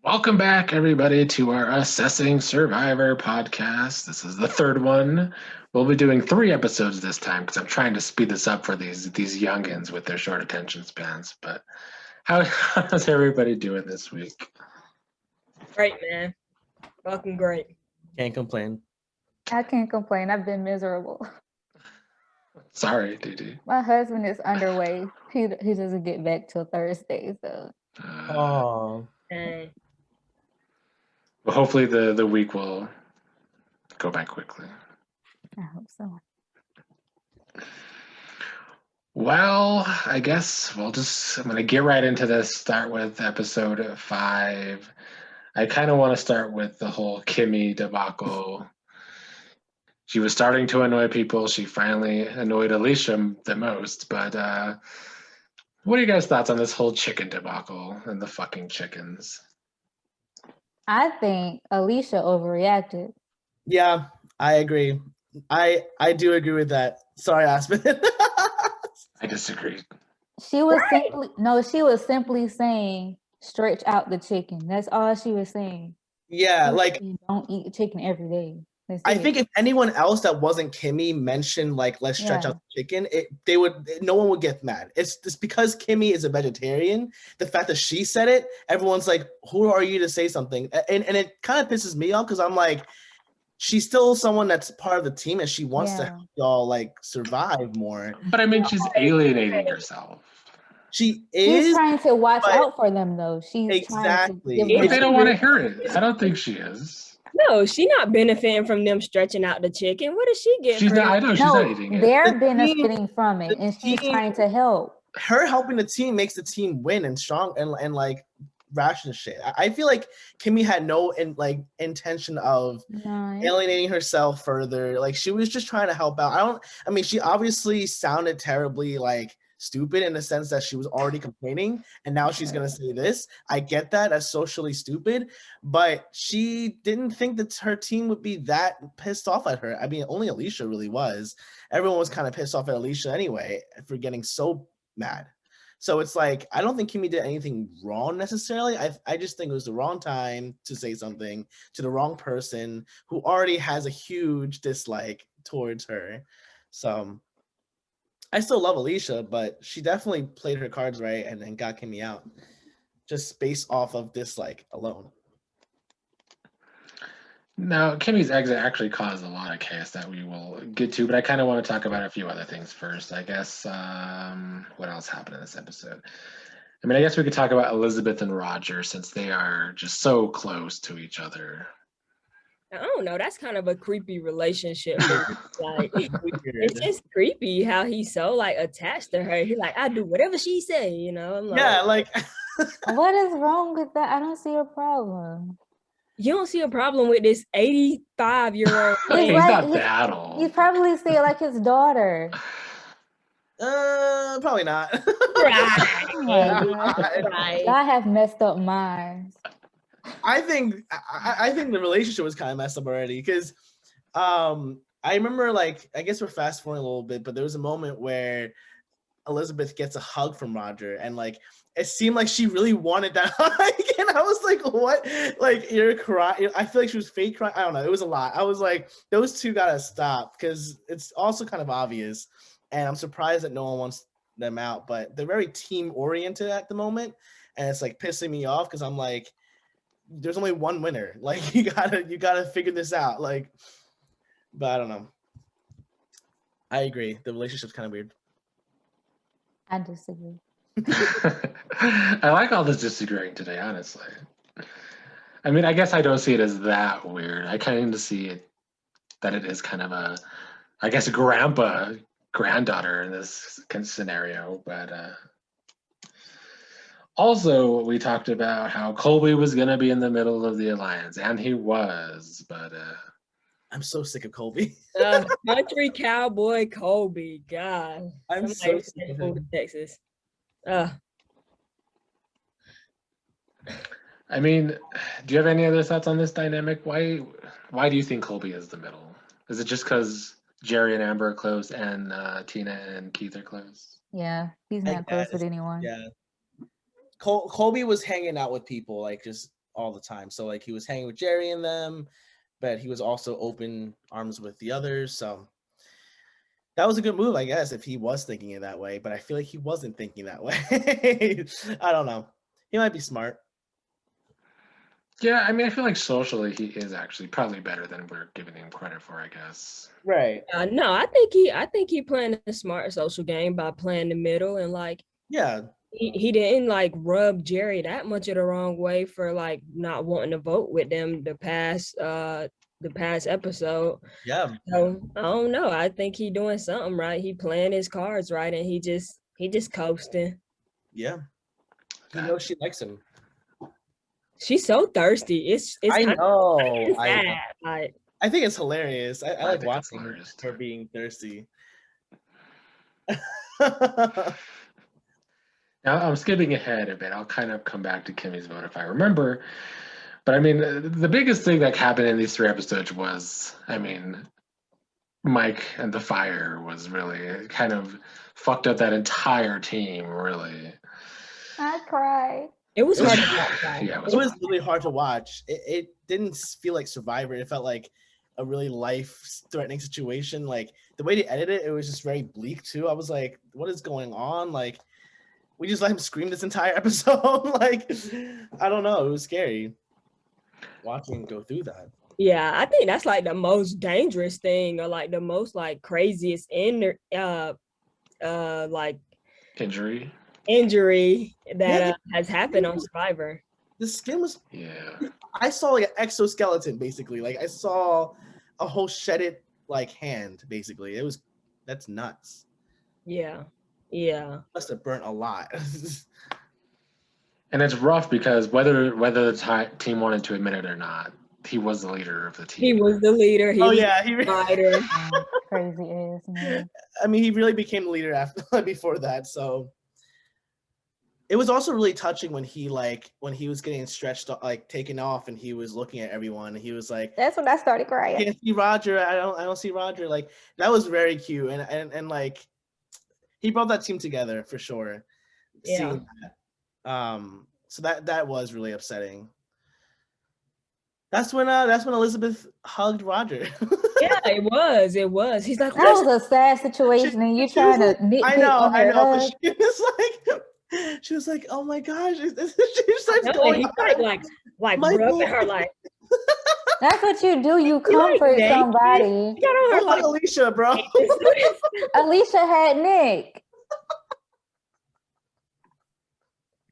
Welcome back, everybody, to our Assessing Survivor podcast. This is the third one. We'll be doing 3 episodes this time because I'm trying to speed this up for these youngins with their short attention spans. But how's everybody doing this week? Great, man. Fucking great. Can't complain. I can't complain. I've been miserable. Sorry, DD. My husband is underway. He doesn't get back till Thursday, so. Oh. Dang. Well, hopefully the week will go by quickly. I hope so. Well, I guess I'm going to get right into this. Start with episode 5. I kind of want to start with the whole Kimmy debacle. She was starting to annoy people. She finally annoyed Alicia the most. But what are you guys' thoughts on this whole chicken debacle and the fucking chickens? I think Alicia overreacted. Yeah, I agree. I do agree with that. Sorry, Aspen. I disagree. She was simply saying, stretch out the chicken. That's all she was saying. Yeah, like You don't eat chicken every day. I think if anyone else that wasn't Kimmy mentioned like let's stretch out the chicken, no one would get mad. It's because Kimmy is a vegetarian. The fact that she said it, everyone's like, who are you to say something? And it kind of pisses me off because I'm like, she's still someone that's part of the team and she wants to help y'all like survive more. But I mean, she's alienating herself. She's trying to watch out for them though. She's exactly. Trying to But they don't want to hear it. I don't think she is. No, she's not benefiting from them stretching out the chicken. What does she get? She's not. I know she's not eating it. They're benefiting from it, and she's trying to help. Her helping the team makes the team win and strong and like ration shit. I feel like Kimmy had no intention of alienating herself further. Like she was just trying to help out. I mean, she obviously sounded terribly like stupid in the sense that she was already complaining and now she's gonna say this. I get that as socially stupid, but she didn't think that her team would be that pissed off at her. I mean, only Alicia really was. Everyone was kind of pissed off at Alicia anyway for getting so mad. So it's like, I don't think Kimmy did anything wrong necessarily. I just think it was the wrong time to say something to the wrong person who already has a huge dislike towards her. So I still love Alicia, but she definitely played her cards right and got Kimmy out just based off of dislike alone. Now, Kimmy's exit actually caused a lot of chaos that we will get to, but I kind of want to talk about a few other things first. I guess, what else happened in this episode? I mean, I guess we could talk about Elizabeth and Roger since they are just so close to each other. I don't know. That's kind of a creepy relationship. Like, it's just creepy how he's so like attached to her. He's like, I do whatever she say, you know. I'm like, yeah, like what is wrong with that? I don't see a problem. You don't see a problem with this 85-year-old He's not that old. You probably see it like his daughter. Probably not. Right. I have messed up minds. I think the relationship was kind of messed up already because I remember, like, I guess we're fast forwarding a little bit, but there was a moment where Elizabeth gets a hug from Roger and like it seemed like she really wanted that hug and I was like, what? Like, you're crying. I feel like she was fake crying. I don't know. It was a lot. I was like, those two gotta stop because it's also kind of obvious and I'm surprised that no one wants them out, but they're very team oriented at the moment and it's like pissing me off because I'm like, there's only one winner. Like, you gotta figure this out. Like, but I don't know. I agree. The relationship's kind of weird. I disagree. I like all this disagreeing today, honestly. I mean, I guess I don't see it as that weird. I kind of see it that it is kind of a, I guess, granddaughter in this scenario, but also, we talked about how Colby was going to be in the middle of the alliance, and he was, but I'm so sick of Colby. Country cowboy Colby, God. I'm so sick of him. Texas. I mean, do you have any other thoughts on this dynamic? Why do you think Colby is the middle? Is it just because Jerry and Amber are close and Tina and Keith are close? Yeah, he's not close with anyone. Yeah. Colby was hanging out with people, like just all the time. So like he was hanging with Jerry and them, but he was also open arms with the others. So that was a good move, I guess, if he was thinking it that way. But I feel like he wasn't thinking that way. I don't know. He might be smart. Yeah, I mean, I feel like socially he is actually probably better than we're giving him credit for, I guess. Right. No, I think he playing a smart social game by playing the middle and like Yeah. he didn't like rub Jerry that much of the wrong way for like not wanting to vote with them the past episode. Yeah. So I don't know. I think he doing something right. He playing his cards right, and he just coasting. Yeah. He knows she likes him. She's so thirsty. It's I know. sad. Like, I think it's hilarious. I like think it's watching hilarious, her too. being thirsty. Now I'm skipping ahead a bit. I'll kind of come back to Kimmy's vote if I remember. But I mean, the biggest thing that happened in these 3 episodes was, I mean, Mike and the fire was really kind of fucked up that entire team, really. I cried. it was hard to watch. Yeah, It was really hard to watch. It didn't feel like Survivor. It felt like a really life-threatening situation. Like the way they edited it, it was just very bleak too. I was like, what is going on? Like, we just let him scream this entire episode. Like, I don't know. It was scary watching him go through that. Yeah, I think that's like the most dangerous thing, or like the most like craziest like Injury. injury that has happened on Survivor. The skin was. Yeah. I saw like an exoskeleton basically. Like I saw a whole shedded like hand basically. That's nuts. Yeah. Must have burnt a lot. And it's rough because whether the team wanted to admit it or not, he was the leader of the team. He was the leader. He was he fighter. Crazy ass man. I mean, he really became the leader after before that. So it was also really touching when he was getting stretched, like taken off, and he was looking at everyone. And he was like, That's when I started crying. "I can't see Roger. I don't see Roger." Like that was very cute, and like he brought that team together for sure. Yeah. Seeing that. So that was really upsetting. That's when Elizabeth hugged Roger. Yeah, it was. He's like, That was a sad situation, and you trying to nitpick I know. on But she was like, oh my gosh, she starts going. He's like rubbing her like. That's what you do. You comfort somebody. He got on her like Alicia, bro. Alicia had Nick.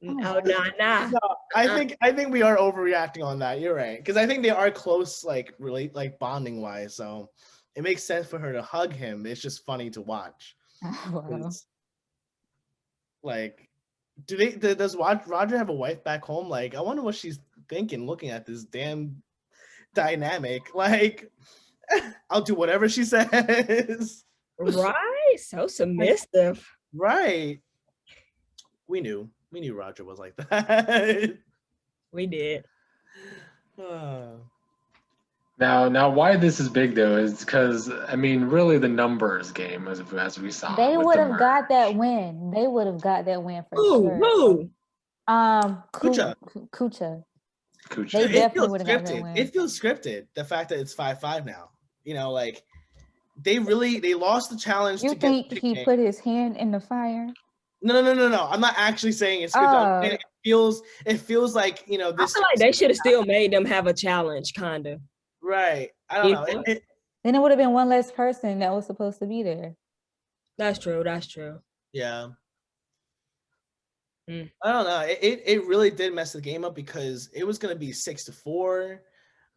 Oh nah. No, I think we are overreacting on that. You're right, because I think they are close, like bonding wise. So it makes sense for her to hug him. It's just funny to watch. Wow. Like, does Roger have a wife back home? Like, I wonder what she's thinking, looking at this damn dynamic. Like, I'll do whatever she says. Right, so submissive. Right. We knew Roger was like that. We did. Now, why this is big though is because I mean, really, the numbers game as we saw. They would have got that win. They would have got that win for sure. Who? Kucha. They definitely would have got that win. It feels scripted. The fact that it's 5-5 now. You know, like they lost the challenge. You think he put his hand in the fire? No. I'm not actually saying it's scripted. It feels like, you know, this. I feel like they should have still made them have a challenge, kind of. Right. I don't know. Then it would have been one less person that was supposed to be there. That's true. Yeah. I don't know. It really did mess the game up because it was going to be 6-4.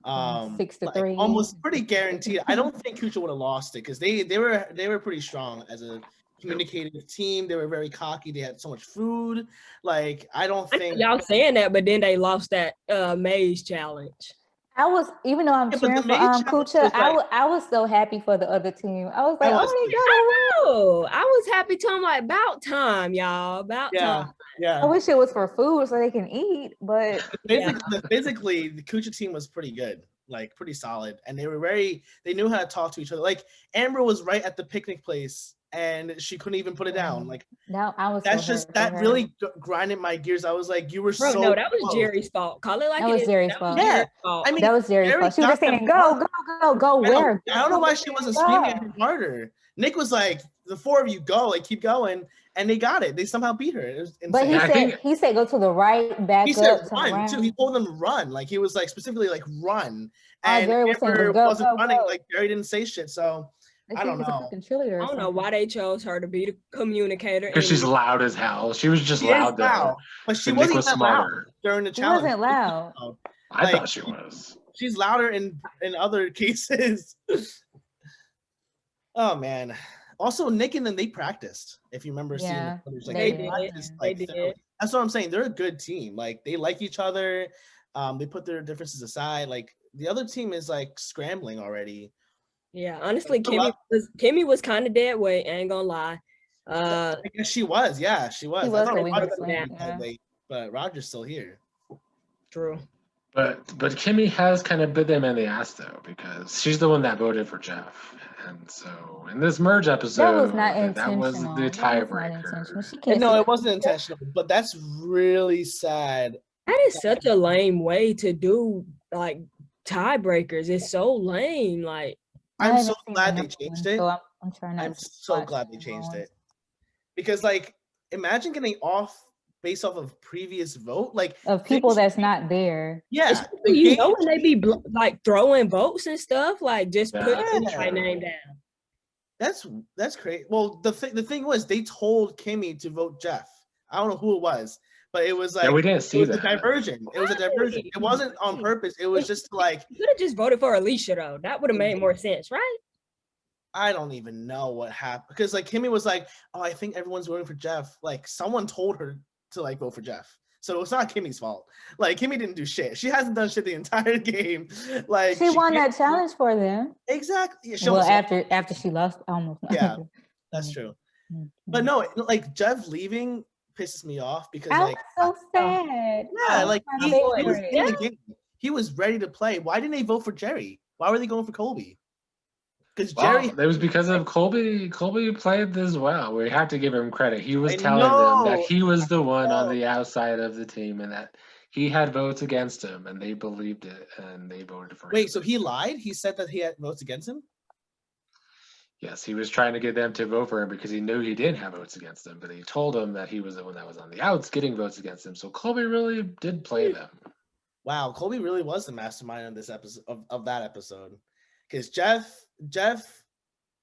6-3. Almost pretty guaranteed. I don't think Kucha would have lost it because they were pretty strong as a communicative team. They were very cocky. They had so much food. Like, I don't think y'all saying that, but then they lost that maze challenge. I was, even though I'm cheering for Kucha, I was so happy for the other team. I was like, I was happy to. I'm like, about time, y'all. About time. Yeah. I wish it was for food so they can eat, but physically, the Kucha team was pretty good, like pretty solid, and they knew how to talk to each other. Like Amber was right at the picnic place and she couldn't even put it down. Like no, I was that's so just hurt that for her. really grinded my gears. I was like, you were Bro, so no, that was close. Jerry's fault. Call it like That it was is. Jerry's That was fault. Yeah. Jerry's fault. I mean, That was Jerry's Jerry fault. She was just got saying, them go, I where? don't know why she wasn't screaming at her harder. Nick was like, the four of you go, like keep going, and they got it. They somehow beat her. It was insane. But he said go to the right, back he up, said turn run around. too. He told them to run. Like he was like specifically like run. All And Jerry was saying Amber was go, wasn't go, running. go. Like Jerry didn't say shit. So I don't was a know. fucking cheerleader or I don't know something. why they chose her to be the communicator. Because she's loud as hell. She was just She loud is though. loud, but she Nick wasn't was that loud smarter. during the She challenge. wasn't loud. I Like, thought she was. She's louder in other cases. Oh man. Also, Nick and them, they practiced. If you remember seeing the footage, like they they did. practiced They like did. thoroughly. That's what I'm saying. They're a good team. Like they like each other. They put their differences aside. Like the other team is like scrambling already. Yeah, honestly, Kimmy was kind of dead weight. I ain't gonna lie. I guess she was. Yeah, she was. She I was thought the Roger weakest was link, dead weight, but Roger's still here. True. But Kimmy has kind of bit them in the ass though, because she's the one that voted for Jeff. And so in this merge episode, that was not that was intentional. the tiebreaker. No, it wasn't intentional, but that's really sad. That is such a lame way to do like tiebreakers. It's so lame. Like I'm so glad they changed it. So I'm trying I'm so glad they changed it. Because like imagine getting off based off of previous vote, like of people that's not there. Yeah, you know when they be like throwing votes and stuff, like just put my name down. That's crazy. Well, the thing was they told Kimmy to vote Jeff. I don't know who it was, but it was like we didn't see a diversion. It was a diversion. It wasn't on purpose. It was just like you could have just voted for Alicia though. That would have made more sense, right? I don't even know what happened because like Kimmy was like, "Oh, I think everyone's voting for Jeff." Like someone told her to like vote for Jeff. So it's not Kimmy's fault. Like Kimmy didn't do shit. She hasn't done shit the entire game. Like she won that challenge for them. Exactly. Well, after she lost, almost. Yeah, that's true. But no, like Jeff leaving pisses me off because I like was so sad. Yeah, like he was in the game. He was ready to play. Why didn't they vote for Jerry? Why were they going for Colby? Because Jerry, it was because of Colby. Colby played this well. We have to give him credit. He was telling them that he was the one on the outside of the team and that he had votes against him, and they believed it, and they voted for him. Wait, so he lied? He said that he had votes against him? Yes, he was trying to get them to vote for him because he knew he didn't have votes against him, but he told them that he was the one that was on the outs getting votes against him. So Colby really did play them. Wow, Colby really was the mastermind of this episode of that episode. Because Jeff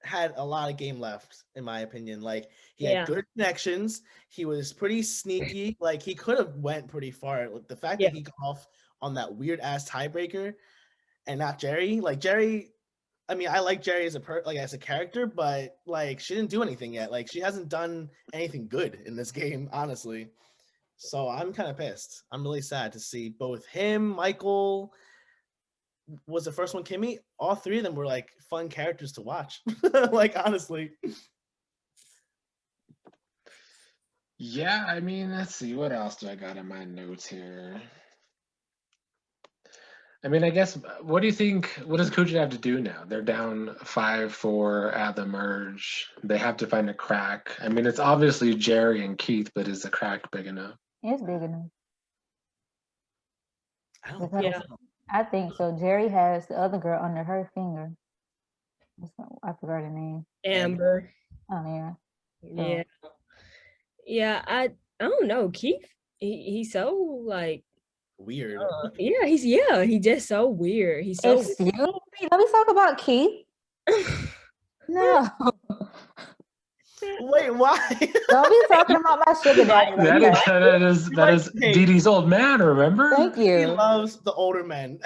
had a lot of game left, in my opinion. Like he had good connections. He was pretty sneaky. Like he could have went pretty far. Like, the fact that he got off on that weird ass tiebreaker and not Jerry. Like Jerry, I mean, I like Jerry as a character, but like she didn't do anything yet. Like she hasn't done anything good in this game, honestly. So I'm kind of pissed. I'm really sad to see both him, Michael. Was the first one Kimmy? All three of them were like fun characters to watch. Like honestly. Yeah, I mean, let's see. What else do I got in my notes here? I mean, I guess, what do you think, what does Kuja have to do now? They're down 5-4 at the merge. They have to find a crack. I mean, it's obviously Jerry and Keith, but is the crack big enough? It's big enough. I think so. Jerry has the other girl under her finger. I forgot her name. Amber. Oh, yeah. Yeah. Yeah, I don't know. Keith, he's so like weird. He's just so weird. He's so Excuse me, let me talk about Keith. No. Wait, why? Don't be talking about my sugar daddy. That is Dee Dee's old man, remember? Thank you. He loves the older men.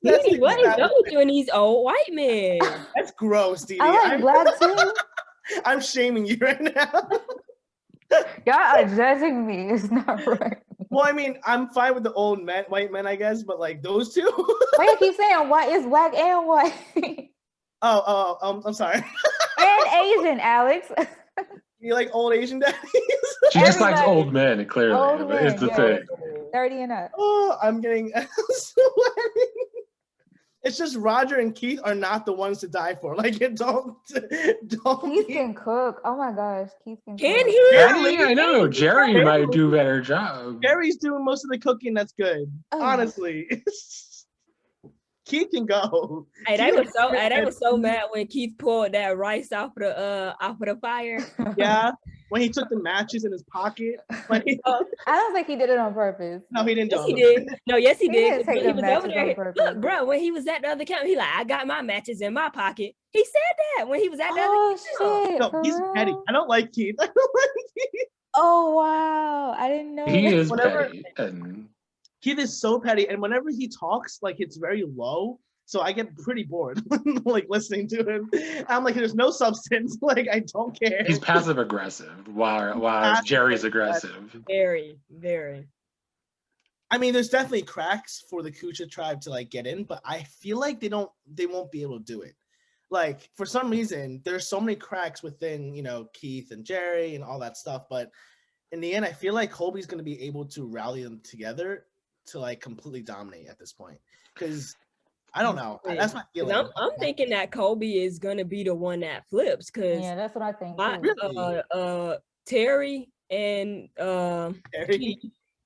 Dee Dee, what is up with you and these old white men? That's gross, Dee Dee. I like black too. I'm shaming you right now. Y'all are judging me. It's not right. Well, I mean, I'm fine with the old men, white men, I guess, but like those two. Why you keep saying white? It's black and white. I'm sorry. And Asian, Alex. You like old Asian daddies? She just likes old men, clearly. Old men, it's the thing. 30 and up. Oh, I'm getting sweating. It's just Roger and Keith are not the ones to die for. Like, don't. Keith can cook. Oh my gosh, Keith can Can cook. he? Jerry, I know Jerry might do a better job. Jerry's doing most of the cooking. That's good. Oh. Honestly. Keith can go. Hey, they was so mad when Keith pulled that rice off of the fire. Yeah, when he took the matches in his pocket. I don't think he did it on purpose. No, he didn't. Yes, he did. No, yes, he did. Didn't take He the was over matches there. on purpose. Look, bro, when he was at the other counter, he like, I got my matches in my pocket. He said that when he was at the other shit! No, he's for petty. real? I don't like Keith. I don't like Keith. Oh wow! I didn't know. He is Whenever- petty. And Keith is so petty, and whenever he talks, like it's very low. So I get pretty bored, like listening to him. I'm like, there's no substance. Like I don't care. he's passive aggressive, while Jerry's aggressive. Very, very. I mean, there's definitely cracks for the Kucha tribe to like get in, but I feel like they won't be able to do it. Like for some reason, there's so many cracks within, Keith and Jerry and all that stuff. But in the end, I feel like Colby's going to be able to rally them together to like completely dominate at this point. Because I don't know. That's my feeling. I'm thinking that Colby is gonna be the one that flips because Yeah, that's what I think. Really? Terry and Terry? Keith,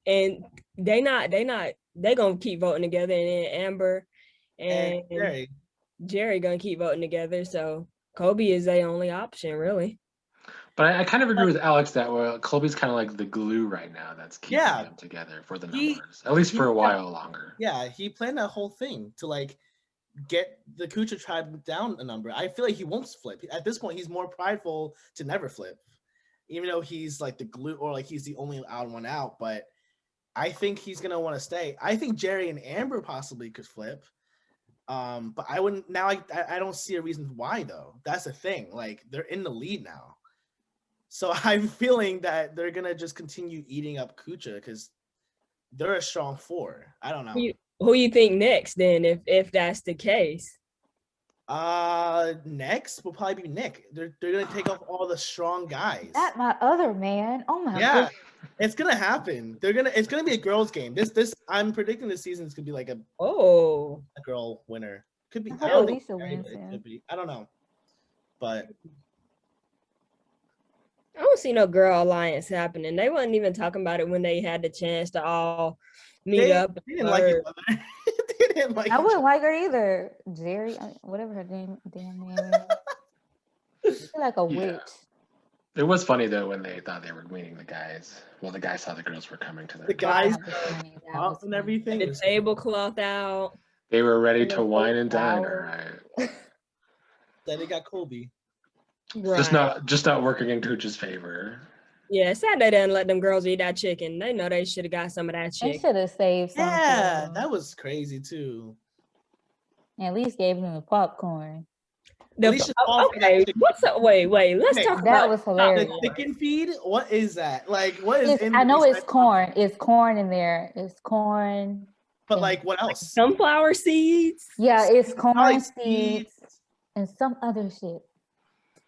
and they gonna keep voting together, and then Amber and Jerry gonna keep voting together. So Colby is the only option, really. But I kind of agree with Alex that Colby's kind of like the glue right now that's keeping them together for the numbers, at least for a while longer. Yeah, he planned that whole thing to like get the Kucha tribe down a number. I feel like he won't flip. At this point, he's more prideful to never flip, even though he's like the glue or like he's the only odd one out. But I think he's gonna want to stay. I think Jerry and Amber possibly could flip. But I wouldn't now. I don't see a reason why though. That's the thing. Like they're in the lead now. So I'm feeling that they're gonna just continue eating up Kucha because they're a strong four. I don't know. Who you think next then, if that's the case? Next will probably be Nick. They're gonna take off all the strong guys. That my other man. Oh my Yeah, goodness. it's gonna happen. It's gonna be a girls' game. This I'm predicting this season is gonna be like a girl winner. Could be. I hope Lisa wins. Could be. I don't know, but. I don't see no girl alliance happening. They wasn't even talking about it when they had the chance to all meet up. They didn't like each other. They didn't like. I wouldn't like her either. Jerry, whatever her damn name is. She's like a witch. It was funny though when they thought they were meeting the guys. Well, the guys saw the girls were coming to their the guys up and everything. The tablecloth out. They were ready to wine and dine, all right. Then they got Colby. Right. Just not working in Kucha's favor. Yeah, it's sad they didn't let them girls eat that chicken. They know they should have got some of that They chicken. should have saved something. Yeah, that was crazy too. At least gave them the popcorn. Okay, what's up? Wait. Let's talk that about was hilarious. The chicken feed. What is that? Like, what is? I know it's corn. It's corn in there. It's corn. But like, what else? Sunflower seeds. Yeah, it's corn Sunflower seeds and some other shit.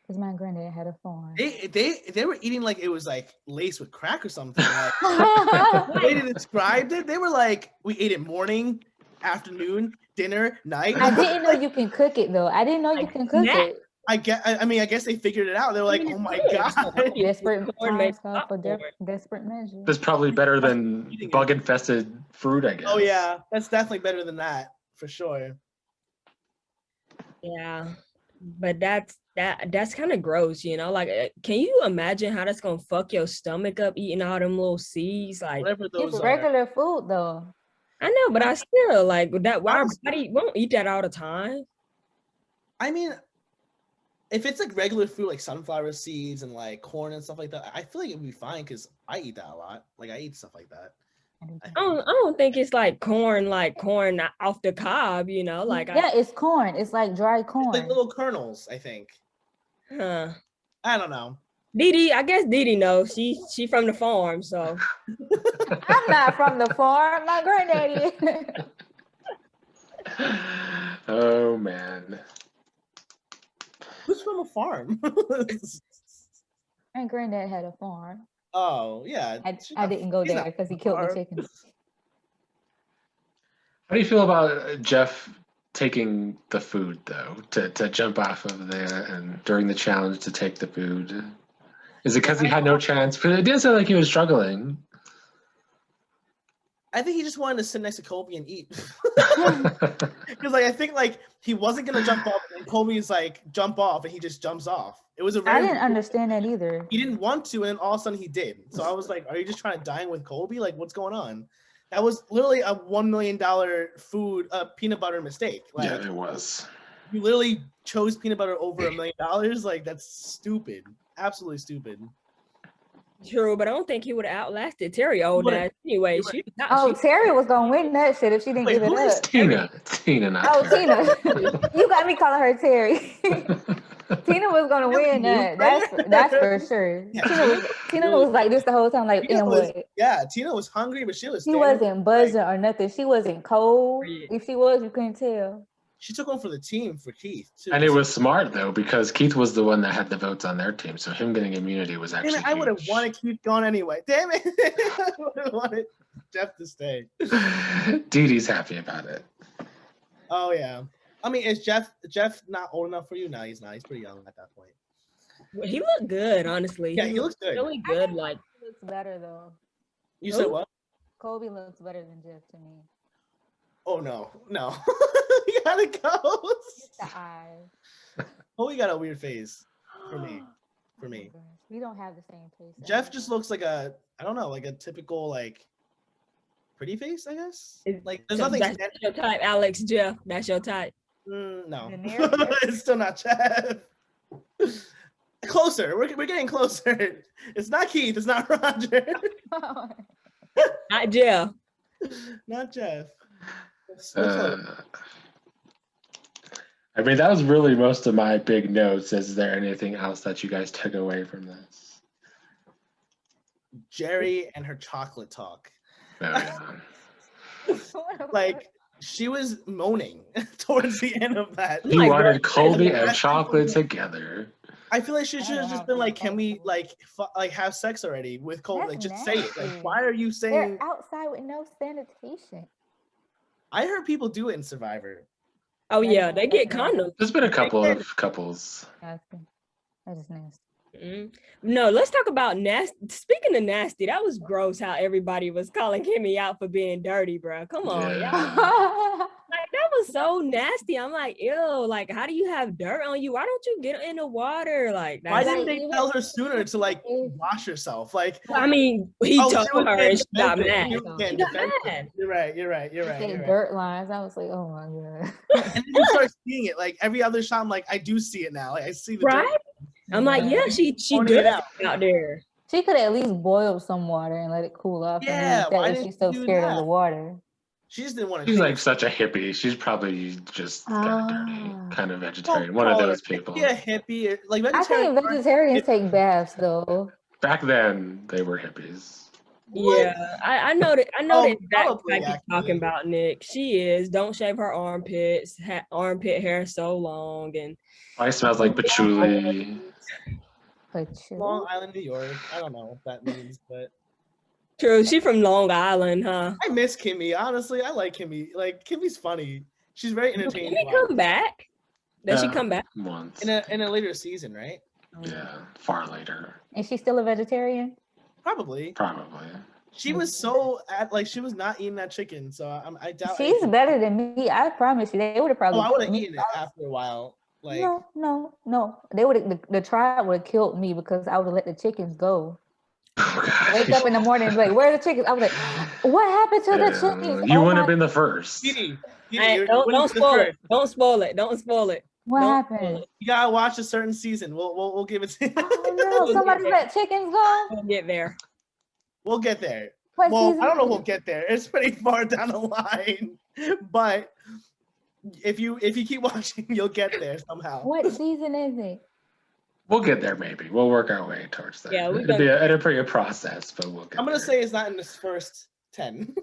Because my granddad had a farm. They were eating like it was like laced with crack or something. Like, the way they described it, they were like, we ate it morning, afternoon, dinner, night. I didn't know you can cook it though. I didn't know you can cook it. I guess they figured it out. They're like, oh my god. Desperate times call for desperate measures. That's probably better than bug-infested fruit, I guess. Oh yeah, that's definitely better than that for sure. Yeah, but that's kind of gross, Like, can you imagine how that's gonna fuck your stomach up eating all them little seeds? Like, whatever those it's regular food though. I know, but I still like that. Our body won't eat that all the time. I mean, if it's like regular food, like sunflower seeds and like corn and stuff like that, I feel like it'd be fine because I eat that a lot. Like I eat stuff like that. I don't think it's like corn off the cob, Like it's corn. It's like dry corn. It's like little kernels, I think. Huh. I don't know. I guess Didi knows. She from the farm, so. I'm not from the farm. My granddaddy. Oh man. Who's from a farm? My granddad had a farm. Oh yeah. I didn't go there because he killed the chickens. How do you feel about Jeff taking the food though to jump off of there and during the challenge to take the food? Is it because he had no chance? Because it did sound like he was struggling. I think he just wanted to sit next to Kobe and eat. Because I think he wasn't gonna jump off, and Kobe's jump off, and he just jumps off. It was I didn't understand that either. He didn't want to, and all of a sudden he did. So I was like, "Are you just trying to dine with Kobe? What's going on?" That was literally a $1 million peanut butter mistake. Yeah, it was. You literally chose peanut butter over $1 million. That's stupid. Absolutely stupid. True, but I don't think he would have outlasted Terry old ass anyway. Terry was gonna win that shit if she didn't give it up. Tina, not Terry. Tina. You got me calling her Terry. Tina was gonna win that. That's for sure. Yeah, Tina was like this the whole time. Tina was hungry, but she wasn't buzzing or nothing. She wasn't cold. If she was, you couldn't tell. She took one for the team for Keith too. And it was smart though, because Keith was the one that had the votes on their team, so him getting immunity was actually huge. I would have wanted Keith gone anyway. Damn it! I would have wanted Jeff to stay. Dee Dee's happy about it. Oh yeah. I mean, is Jeff not old enough for you? No, he's not. He's pretty young at that point. He looked good, honestly. Yeah, he looks good. Really good. He looks better though. You said what? Kobe looks better than Jeff to me. Oh no. You gotta go. Just the eyes. Kobe got a weird face for me. We don't have the same face. Jeff just looks like a typical pretty face, I guess. There's nothing. That's your type, Alex. Jeff. That's your type. No, it's still not Jeff. Closer. We're getting closer. It's not Keith. It's not Roger. Not Jeff. Not Jeff. I mean, that was really most of my big notes. Is there anything else that you guys took away from this? Jerry and her chocolate talk. Oh, yeah. She was moaning towards the end of that. He wanted Kobe and chocolate together. I feel like she should have just been can we have sex already with Kobe? Just say it. Why are you saying? They're outside with no sanitation. I heard people do it in Survivor. Oh yeah, they get condoms. There's been a couple of couples. That is nasty. Mm-hmm. No, let's talk about nasty. Speaking of nasty, that was gross how everybody was calling Kimmy out for being dirty, bro. Come on, y'all. That was so nasty. I'm like, ew, how do you have dirt on you? Why don't you get in the water? Why didn't they tell her sooner to wash herself? I mean, he told her and she got mad. You're right. Dirt lines. I was like, oh my god. And then you start seeing it every other shot. I'm like, I do see it now. I see the right. Dirt. I'm like, yeah, she did it out there. She could at least boil some water and let it cool off. Yeah, why she's so scared of the water? She just didn't want to. She's such a hippie. She's probably just kind of dirty, kind of vegetarian. One of those people. Yeah, hippie. I think vegetarians take baths though. Back then, they were hippies. Yeah, I know that. I know that Becky's talking about Nick. She is. Don't shave her armpits. Armpit hair so long, and probably smells like patchouli. Long Island, New York. I don't know what that means, but. True, she from Long Island, huh? I miss Kimmy. Honestly, I like Kimmy. Kimmy's funny. She's very entertaining. Did Kimmy come back? Did she come back once in a later season, right? Yeah, far later. Is she still a vegetarian? Probably. She was she was not eating that chicken, so I doubt. She's better than me. I promise you, they would have probably. I would have eaten it after a while. No. They would. The tribe would have killed me because I would have let the chickens go. Oh, wake up in the morning and be like, where are the chickens? I was like, what happened to the chickens? You wouldn't have been the first. Don't spoil it. Don't spoil it. What happened? You gotta watch a certain season. We'll give it to you. Oh no, somebody let chickens go. We'll get there. We'll get there. I don't know. We'll get there. It's pretty far down the line, but if you keep watching, you'll get there somehow. What season is it? We'll get there, maybe. We'll work our way towards that. Yeah, it'll be a process, but we'll get I'm going to say it's not in this first 10.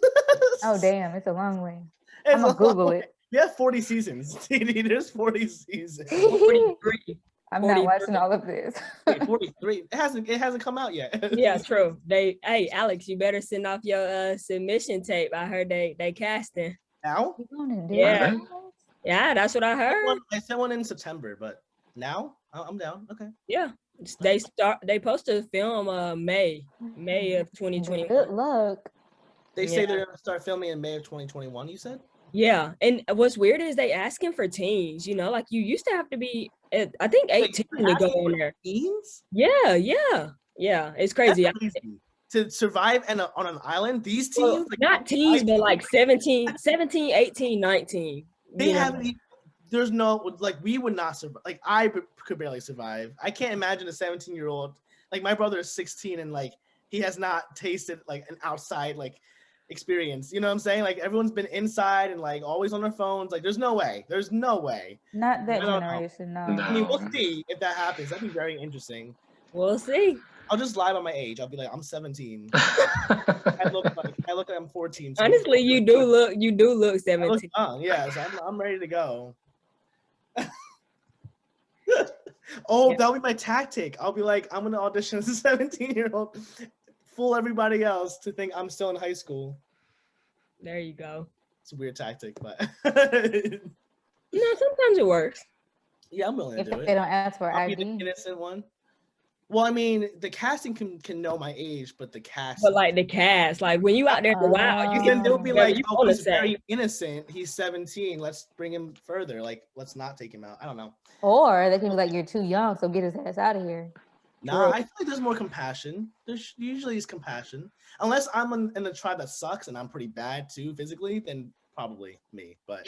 Oh, damn. It's a long way. I'm going to Google it. You have 40 seasons, TD. There's 40 seasons. 43. I'm not watching all of this. 43. It hasn't come out yet. Yeah, true. Hey, Alex, you better send off your submission tape. I heard they casting. Now? Yeah. Yeah, that's what I heard. I sent one in September, but now I'm down. Okay. Yeah, they posted a film May of 2021. Good luck. They say they're gonna start filming in May of 2021. You said? Yeah, and what's weird is they asking for teens. You know, like you used to have to be, I think 18 to go in there. Teens? Yeah. It's crazy. That's crazy. To survive on an island, these teens, Well, not teens, but like 17, 18, 19. They haven't. There's no like we would not survive. Like I could barely survive. I can't imagine a 17-year-old. Like my brother is 16 and like he has not tasted like an outside like experience. You know what I'm saying? Like everyone's been inside and like always on their phones. Like there's no way. There's no way. Not that generation. No. I mean, we'll see if that happens. That'd be very interesting. We'll see. I'll just lie about my age. I'll be like, I'm 17. I look like I'm 14. So honestly, you do look 17. Look young, yeah, so I'm ready to go. That'll be my tactic. I'll be like, I'm gonna audition as a 17-year-old, fool everybody else to think I'm still in high school. There you go. It's a weird tactic, but sometimes it works. Yeah, I'm willing to do it. If they don't ask for I'll ID. be the innocent one. Well, I mean, the casting can know my age, but the cast. But like the cast, like when you out there in the wild, you then they'll be like, oh, he's very innocent. He's 17. Let's bring him further. Like, let's not take him out. I don't know. Or they can be like, you're too young, so get his ass out of here. Nah, I feel like there's more compassion. There's usually is compassion. Unless I'm in the tribe that sucks and I'm pretty bad too physically, then probably me. But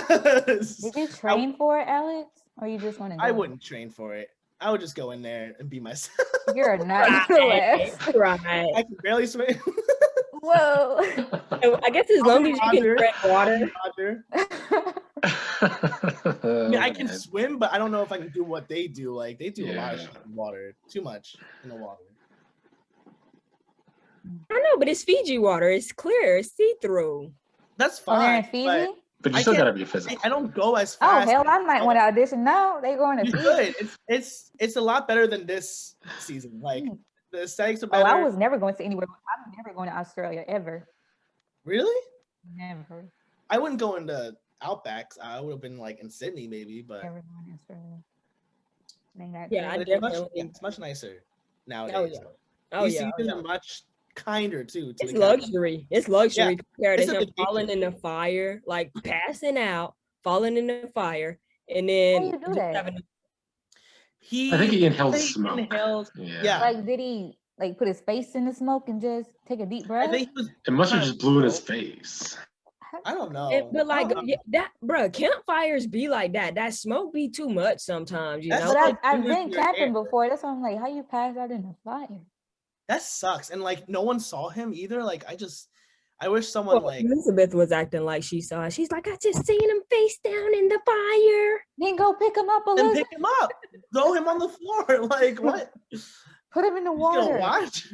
did you train for it, Alex? Or you just want to go? I wouldn't train for it. I would just go in there and be myself. You're not left. Right. I can barely swim. Whoa. I guess as long as you can drink water. I mean, I can swim, but I don't know if I can do what they do. Like they do a lot of shit in water. Too much in the water. I know, but it's Fiji water. It's clear. It's see-through. That's fine. In Fiji? But you still gotta be physical. I don't go as fast. Oh hell, I might want to audition now. They going to Fiji. It's a lot better than this season. Like the aesthetics are better. I was never going to anywhere. I'm never going to Australia ever. Really? Never. I wouldn't go into Outbacks. I would have been like in Sydney maybe, but never going to Australia. Yeah, it's much nicer nowadays. These seasons are much kinder too. It's luxury. It's luxury compared to him falling in the fire, like passing out, falling in the fire, and then how you do that? I think he inhaled smoke. Yeah. Like did he like put his face in the smoke and just take a deep breath? I think it must have just blew in his face. I don't know. But like that, bro, campfires be like that. That smoke be too much sometimes, you know. But I've been camping before. That's why I'm like, how you pass out in the fire? That sucks. And like no one saw him either. Like I wish someone like Elizabeth was acting like she saw it. She's like, I just seen him face down in the fire. Then go pick him up, Elizabeth. Then pick him up. Throw him on the floor. Like what? Put him in the water. Watch.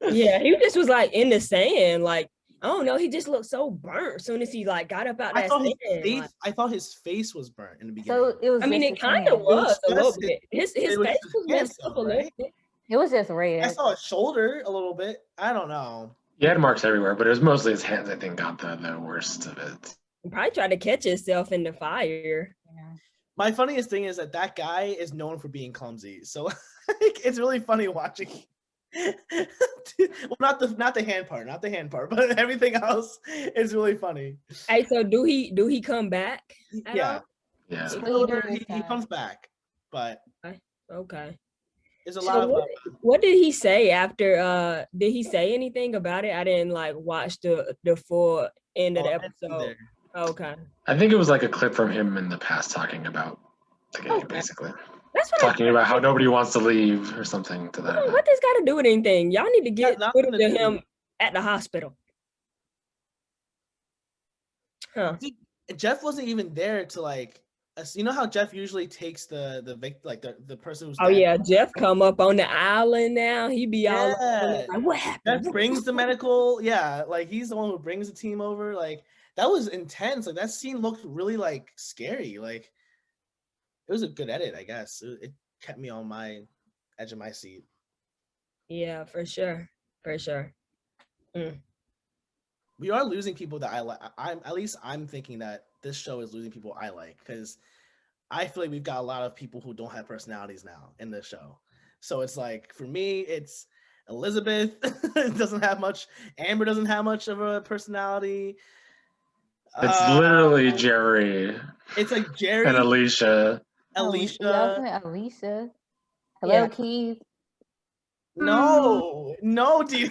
Yeah, he just was like in the sand. Like, I don't know. He just looked so burnt as soon as he like got up out that sand. I thought his face was burnt in the beginning. So it was. I mean, it kind of was a little bit. His face was messed up a little bit. It was just red. I saw his shoulder a little bit. I don't know. He had marks everywhere, but it was mostly his hands, I think, got the worst of it. He probably tried to catch himself in the fire. Yeah. My funniest thing is that guy is known for being clumsy. So it's really funny watching. Well, not the hand part, but everything else is really funny. Hey, so do he come back? Yeah. Yeah. He comes back, but okay. There's a lot of what did he say after did he say anything about it? I didn't like watch the full end of the episode. Okay. I think it was like a clip from him in the past talking about the game, basically. That's what talking about how nobody wants to leave or something to that. What this got to do with anything? Y'all need to get footage of him at the hospital. Huh. See, Jeff wasn't even there to like. You know how Jeff usually takes the person who's. Oh yeah, Jeff come up on the island now. He be all like, what happened? Jeff brings the medical. Yeah, like he's the one who brings the team over. Like that was intense. Like that scene looked really like scary. Like it was a good edit, I guess. It kept me on my edge of my seat. Yeah, for sure. We We are losing people that I like. I'm thinking that this show is losing people I like because I feel like we've got a lot of people who don't have personalities now in this show. So it's like for me, it's Elizabeth doesn't have much. Amber doesn't have much of a personality. It's literally Jerry. It's like Jerry and Alicia. Alicia. Alicia. Hello, Keith. No, Dee,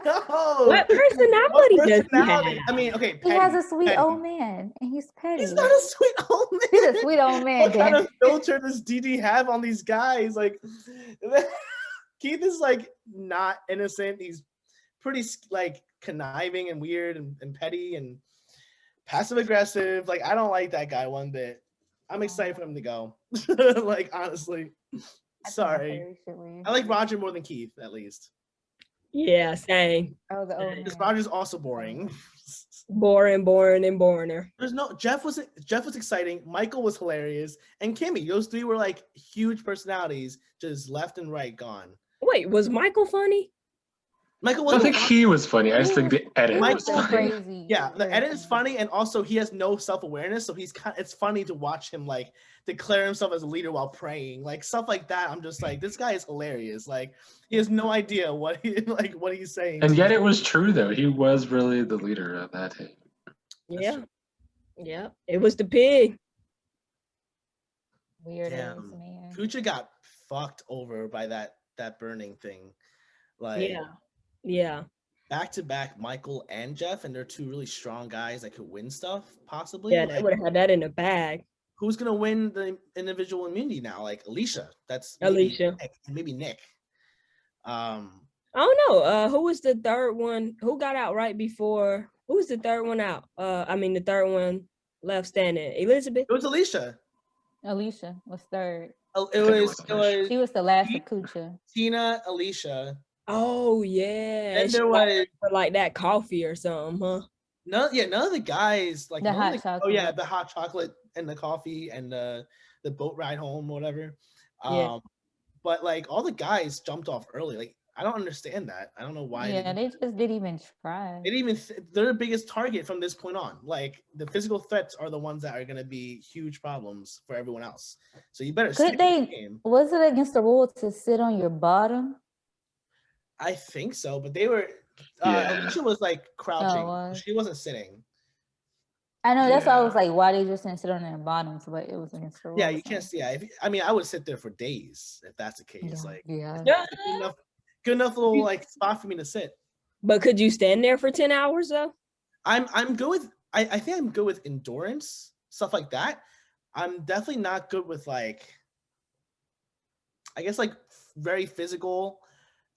no. What personality does he have? I mean, okay, He has a sweet old man, and he's petty. He's not a sweet old man. He's a sweet old man. What kind of filter does Dee have on these guys? Like, Keith is like not innocent. He's pretty like conniving and weird and petty and passive aggressive. Like, I don't like that guy one bit. I'm excited for him to go. Like, honestly. Sorry. I like Roger more than Keith, at least. Yeah, same. Oh, the old Because Roger's also boring. Boring, and boringer. There's no Jeff was exciting. Michael was hilarious, and Kimmy. Those three were like huge personalities, just left and right gone. Wait, was Michael funny? Michael I don't think he was funny. I just think the edit was funny. Crazy. Yeah, the edit is funny, and also he has no self-awareness, so it's funny to watch him like declare himself as a leader while praying, like stuff like that. I'm just like, this guy is hilarious. Like, he has no idea what he's saying. And yet it was true though. He was really the leader of that team. Yeah. Yeah. It was the pig. Weird Damn. man. Kucha got fucked over by that burning thing. Like, yeah. Back to back, Michael and Jeff, and they're two really strong guys that could win stuff, possibly. Yeah, they would have had that in the bag. Who's gonna win the individual immunity now? Like Alicia. That's Alicia. Maybe Nick. I don't know. Who was the third one? Who got out right before? Who was the third one out? The third one left standing. Elizabeth? It was Alicia. Alicia was third. It was She was the last of Kucha. Tina, Alicia. Oh yeah. And there was for like that coffee or something, huh? None of the guys like the hot chocolate. Oh yeah, the hot chocolate and the coffee and the boat ride home, whatever. But like all the guys jumped off early. Like, I don't understand that. I don't know why. Yeah, they just didn't even try. They're the biggest target from this point on. Like, the physical threats are the ones that are going to be huge problems for everyone else. So you better. Could they? Was it against the rule to sit on your bottom? I think so, but they were. Alicia was like crouching. She wasn't sitting. I know, that's why I was like, why they just didn't sit on their bottoms, but it was against the rules. Yeah, you can't see. Yeah, I would sit there for days if that's the case. Good enough little like spot for me to sit. But could you stand there for 10 hours though? I'm good with. I think I'm good with endurance stuff like that. I'm definitely not good with like. I guess like very physical.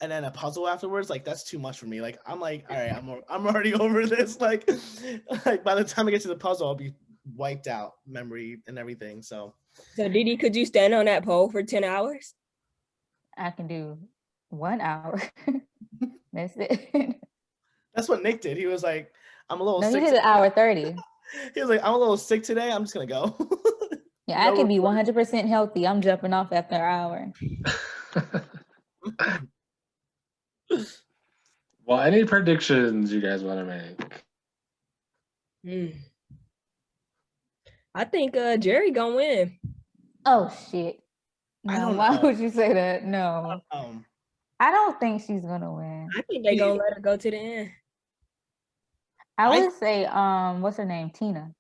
And then a puzzle afterwards, like that's too much for me. Like, I'm like, all right, I'm already over this. Like by the time I get to the puzzle, I'll be wiped out, memory and everything. So Didi, could you stand on that pole for 10 hours? I can do 1 hour. That's it. That's what Nick did. He was like, I'm a little sick. He did an hour 30. He was like, I'm a little sick today. I'm just gonna go. Yeah, I can be 100% healthy. I'm jumping off after an hour. Well, any predictions you guys want to make? I think Jerry gonna win. Oh shit! No, why would you say that? No, I don't think she's gonna win. I think they gonna let her go to the end. I would say, what's her name? Tina.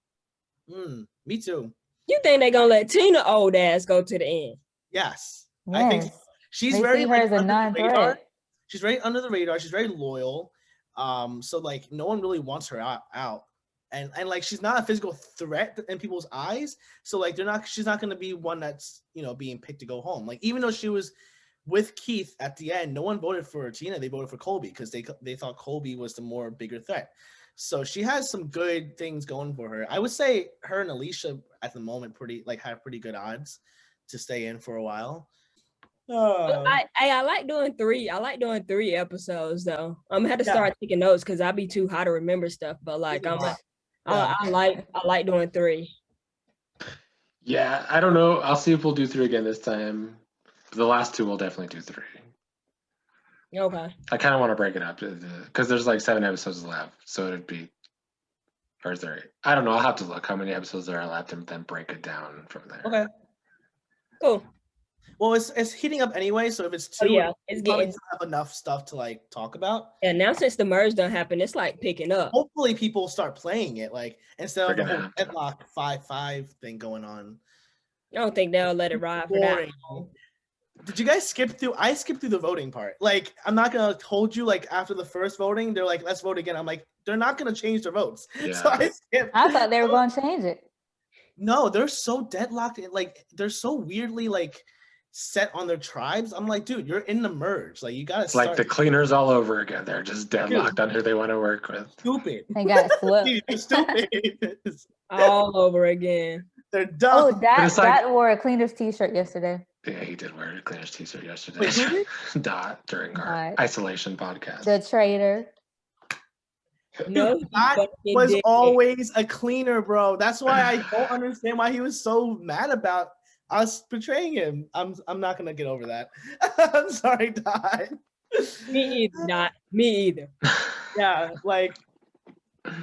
Me too. You think they gonna let Tina old ass go to the end? Yes. I think she's very as a non-threat. She's very under the radar. She's very loyal. So like no one really wants her out. And like she's not a physical threat in people's eyes. So like she's not gonna be one that's, being picked to go home. Like, even though she was with Keith at the end, no one voted for Tina. They voted for Colby because they thought Colby was the more bigger threat. So she has some good things going for her. I would say her and Alicia at the moment have pretty good odds to stay in for a while. I like doing 3. I like doing 3 episodes though. I'm gonna have to start taking notes because I'll be too high to remember stuff. But like I like doing 3. Yeah, I don't know. I'll see if we'll do 3 again this time. The last 2 we'll definitely do 3. Okay. I kind of want to break it up because there's like 7 episodes left, so it'd be, or is there? I don't know. I'll have to look how many episodes there are left and then break it down from there. Okay. Cool. Well, it's heating up anyway, so if it's 2, it's probably getting have enough stuff to like talk about. And now since the merge done happened, it's like picking up. Hopefully, people start playing it like instead of the They're whole gonna have to. deadlock 5-5 thing going on. I don't think they'll let it ride for that. Boring. Did you guys skip through? I skipped through the voting part. Like, I'm not gonna hold you. Like after the first voting, they're like, "Let's vote again." I'm like, they're not gonna change their votes. Yeah. So I skipped. I thought they were going to change it. No, they're so deadlocked. Like they're so weirdly like set on their tribes. I'm like, dude, you're in the merge. Like you gotta It's like the cleaners all over again. They're just deadlocked on who they want to work with. Stupid. They got swept. Dude, they're stupid. All over again. They're dumb. Oh, that like- wore a cleaner's t-shirt yesterday. Yeah, he did wear a cleaner's t-shirt yesterday. Wait, who did? Dot during our Dot. isolation podcast. The traitor. No, Dot was always a cleaner, bro. That's why I don't understand why he was so mad about us betraying him. I'm not gonna get over that. I'm sorry, Dot. Me either. Not me either. Yeah, like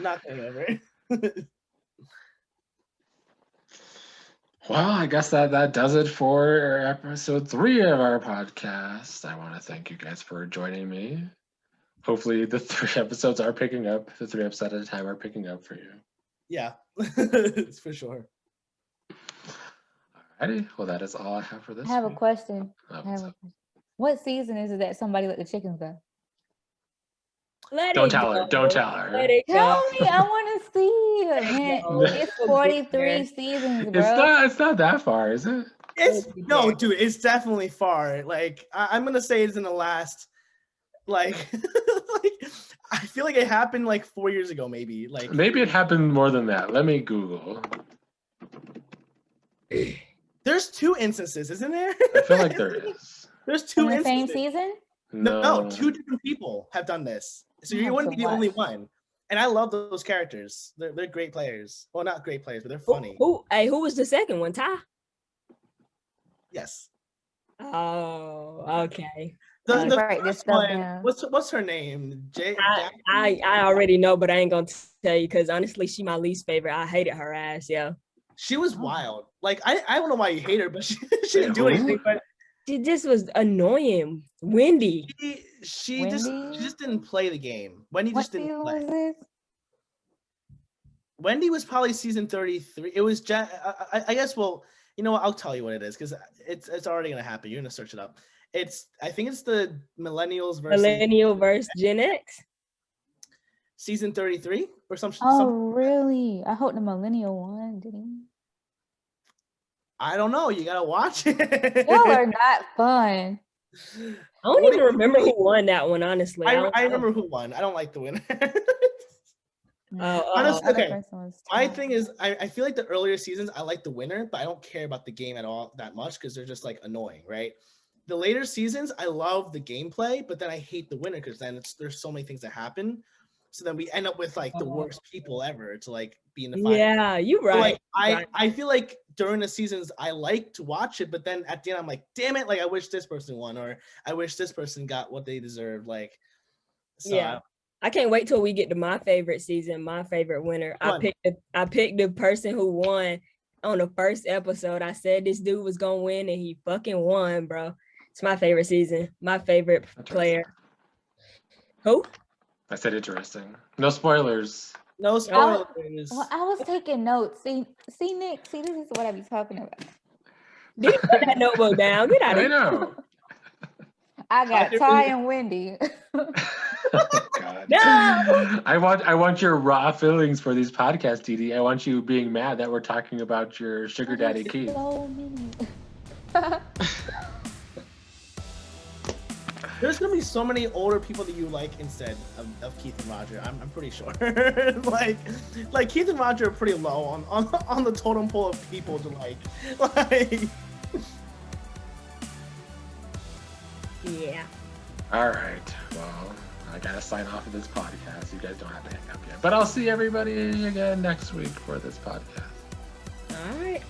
not getting over it. Well, I guess that does it for episode 3 of our podcast. I want to thank you guys for joining me. Hopefully the 3 episodes are picking up. The 3 episodes at a time are picking up for you. Yeah, it's for sure. Alrighty. Well, that is all I have for this I have a week. question. Oh, I what's have a up? question. What season is it that somebody let the chickens go? Don't tell her. Don't tell her. Let it Tell go. me, I want to see. Man, go. it's 43 seasons, bro. It's not that far, is it? It's no, dude. It's definitely far. Like I'm gonna say it's in the last, like, like I feel like it happened like 4 years ago, maybe. Like Maybe it happened more than that. Let me Google. there's 2 instances, isn't there? I feel like there is. There's 2 In the same instances. season? No, 2 different people have done this. So I you have wouldn't to be the only watch. one. And I love those characters. They're great players. Well, not great players, but they're funny. Who was the second one? Ty? Yes. Oh, okay. Let me The write this first stuff one, down. what's her name? I already know, but I ain't gonna tell you because honestly, she my least favorite. I hated her ass, yeah. She was wild. Like I don't know why you hate her, but she didn't do who? anything. But She just was annoying. Wendy. she Wendy? just didn't play the game. Wendy What just didn't season play. was this? Wendy was probably season 33. It was I guess. Well, you know what? I'll tell you what it is because it's already gonna happen. You're gonna search it up. I think it's the millennials versus Millennial versus Gen X. season 33 or some. Oh, really? I hope the millennial one, did he? I don't know. You gotta watch it. Y'all are not fun. I don't even remember who won that one, honestly. I remember who won. I don't like the winner. Honestly, Other okay. person was My Tom. thing is, I feel like the earlier seasons, I like the winner, but I don't care about the game at all that much because they're just like annoying, right? The later seasons, I love the gameplay, but then I hate the winner because then there's so many things that happen. So then we end up with like the worst people ever to like be in the final. Yeah, you So, right. like I feel like during the seasons I like to watch it, but then at the end I'm like, damn it, like I wish this person won or I wish this person got what they deserved. Like, so Yeah. I can't wait till we get to my favorite season, my favorite winner. Fun. I picked the person who won on the first episode. I said this dude was gonna win and he fucking won, bro. It's my favorite season, my favorite player. Who? I said interesting. No spoilers. no spoilers. Well, I was taking notes. See, Nick. See, this is what I be talking about. Did you put that notebook down? Get out of I here. know. I got Ty and Wendy. God. No. I want your raw feelings for these podcasts, Didi. I want you being mad that we're talking about your sugar daddy Keith. So many. There's gonna be so many older people that you like instead of Keith and Roger. I'm pretty sure. like Keith and Roger are pretty low on the totem pole of people to like. Like Yeah. All right. Well, I gotta sign off of this podcast. You guys don't have to hang up yet. But I'll see everybody again next week for this podcast. All right.